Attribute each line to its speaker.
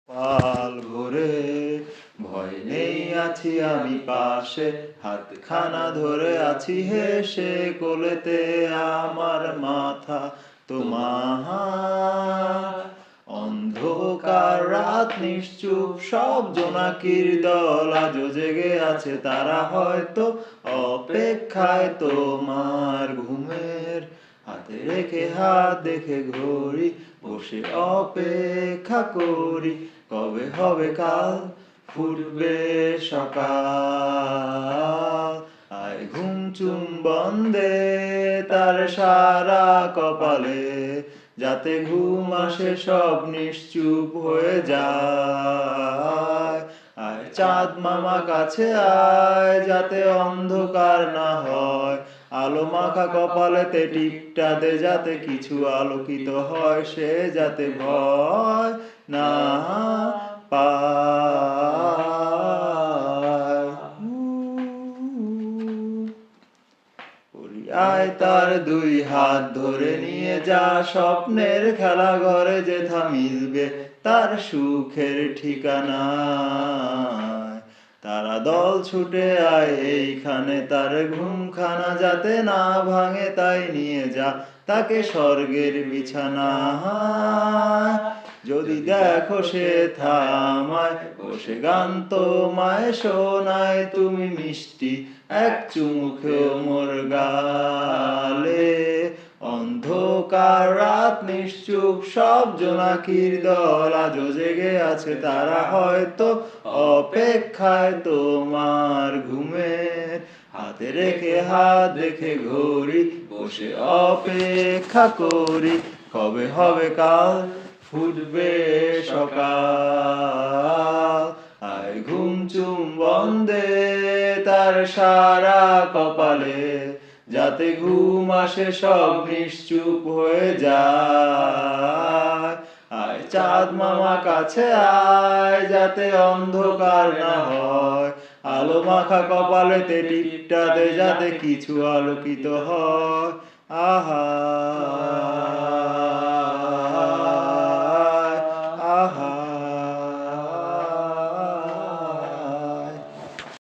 Speaker 1: পাল ভরে ভয় নেই আছি আমি পাশে, হাতখানা ধরে আছি হেসে, কোলেতে আমার মাথা তোমার। অন্ধকার রাত নিশ্চুপ, সব জোনাকির দল আজও জেগে আছে, তারা হয়তো অপেক্ষায় তোমার ঘুমের। হাতে রেখে হাত দেখে ঘড়ি, বসে অপেক্ষা করি, কবে হবে কাল, ফুটবে সকাল। আয় ঘুম চুম বন্দে তার সারা কপালে, যাতে ঘুম আসে সব নিশ্চুপ হয়ে যায়। আয় চাঁদ মামা কাছে আয়, যাতে অন্ধকার না হয়, আলো মাখা কপালেতে টিপটা দে, যাতে কিছু আলোকিত হয়, সে যাতে ভয় না পায়। আয় তার দুই হাত ধরে নিয়ে যা, স্বপ্নের খেলা ঘরে যেথা মিলবে তার সুখের ঠিকানা। তারা দল ছুটে আয় এইখানে, তার ঘুমখানা যাতে না ভাঙে, তাই নিয়ে যা তাকে স্বর্গের বিছানায়। যদি দেখো সে থামায়, বসে গান তোমায় শোনায়, তুমি মিষ্টি এক চুমুকে মোর গালে। অন্ধকার রাত নিশ্চুপ, সব জোনাকির দল আজও জেগে আছে, তারা হয়তো অপেক্ষায় তোমার ঘুমের। হাতে রেখে হাত দেখে ঘড়ি, বসে অপেক্ষা করি, কবে হবে কাল, ফুটবে সকাল। আয় ঘুম চুম বন্দে তার সারা কপালে, যাতে ঘুম আসে সব নিশ্চুপ হয়ে যায়। আয় চাঁদ মামা কাছে আয়, যাতে অন্ধকার না হয়, আলো মাখা কপালেতে টিপটা দে, যাতে কিছু আলোকিত হয়। আহা।